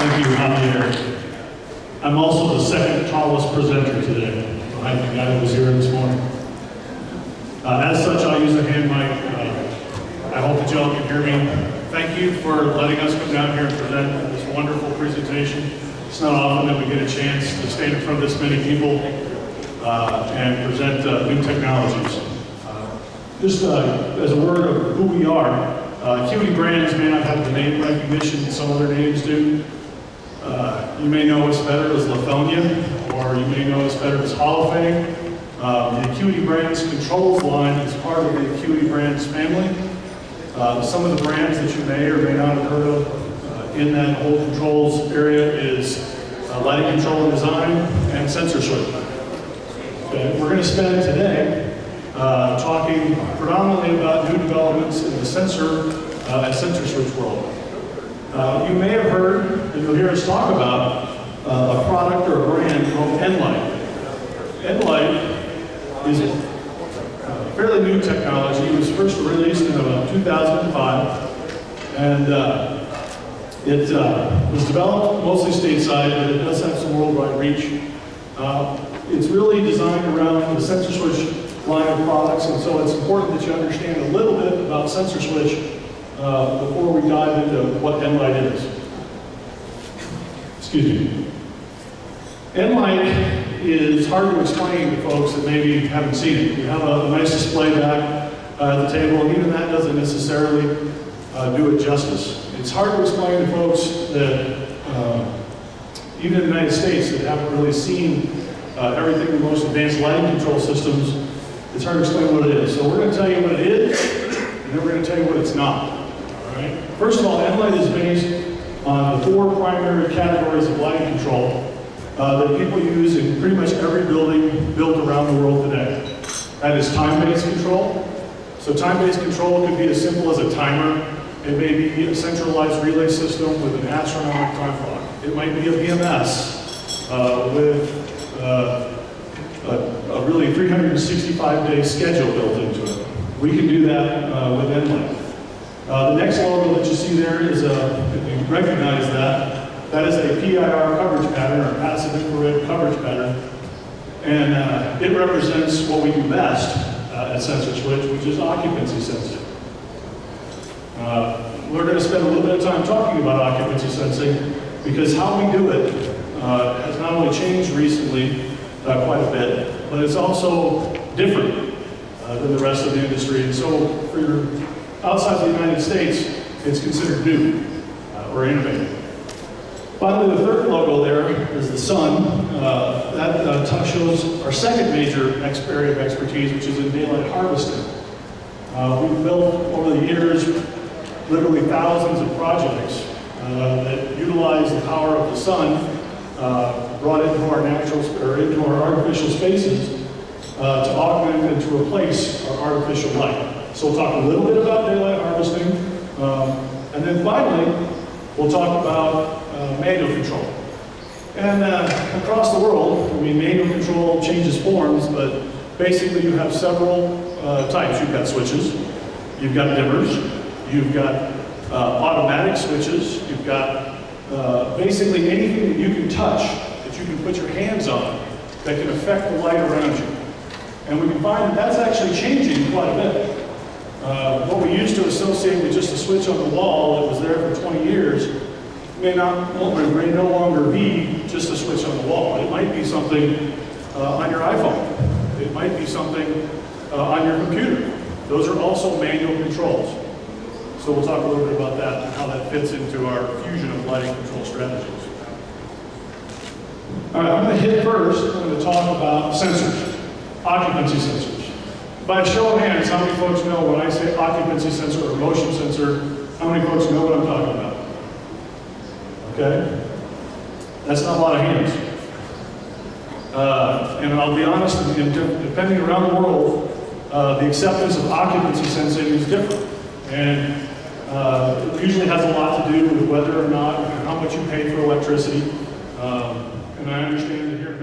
Thank you, Javier. I'm also the second tallest presenter today, behind the guy that was here this morning. As such, I'll use a hand mic. I hope that y'all can hear me. Thank you for letting us come down here and present this wonderful presentation. It's not often that we get a chance to stand in front of this many people and present new technologies. Just as a word of who we are, Acuity brands may not have the name recognition that some other names do. You may know us better as Lithonia, or you may know us better as Hall of Fame. The Acuity Brands controls line is part of the Acuity Brands family. Some of the brands that you may or may not have heard of in that whole controls area is lighting control and design and sensor switch. Okay. We're going to spend today talking predominantly about new developments in the sensor and sensor switch world. You may have heard, and you'll hear us talk about, a product or a brand called Nlight. Nlight is a fairly new technology. It was first released in about 2005, and it was developed mostly stateside, but it does have some worldwide reach. It's really designed around the sensor switch line of products, and so it's important that you understand a little bit about sensor switch before we dive into what Nlight is. Excuse me. Nlight is hard to explain to folks that maybe haven't seen it. We have a nice display back at the table, and even that doesn't necessarily do it justice. It's hard to explain to folks that even in the United States that haven't really seen everything in the most advanced lighting control systems. It's hard to explain what it is. So we're going to tell you what it is, and then we're going to tell you what it's not. All right? First of all, Nlight is based on the 4 primary categories of lighting control that people use in pretty much every building built around the world today. That is time-based control. So time-based control could be as simple as a timer. It may be a centralized relay system with an astronomical time clock. It might be a BMS with a really 365-day schedule built into it. We can do that with Nlight. The next logo that you see there is if you recognize that is a PIR coverage pattern, or passive infrared coverage pattern. And it represents what we do best at Sensor Switch, which is occupancy sensing. We're going to spend a little bit of time talking about occupancy sensing because how we do it has not only changed recently quite a bit, but it's also different than the rest of the industry. And so for outside the United States, it's considered new or innovative. Finally, the third logo there is the sun. That shows our second major area of expertise, which is in daylight harvesting. We've built over the years literally thousands of projects that utilize the power of the sun brought into our into our artificial spaces to augment and to replace our artificial light. So we'll talk a little bit about daylight harvesting, and then finally we'll talk about manual control. And across the world, I mean, manual control changes forms, but basically you have several types. You've got switches, you've got dimmers, you've got automatic switches, you've got basically anything that you can touch, that you can put your hands on, that can affect the light around you. And we can find that that's actually changing quite a bit. What we used to associate with just a switch on the wall that was there for 20 years may no longer be just a switch on the wall. It might be something on your iPhone. It might be something on your computer. Those are also manual controls. So we'll talk a little bit about that and how that fits into our fusion of lighting control strategies. All right, I'm going to hit first. I'm going to talk about sensors, occupancy sensors. By a show of hands, how many folks know when I say occupancy sensor or motion sensor, how many folks know what I'm talking about? Okay? That's not a lot of hands. And I'll be honest, depending around the world, the acceptance of occupancy sensing is different. And it usually has a lot to do with whether or not, how much you pay for electricity. And I understand that here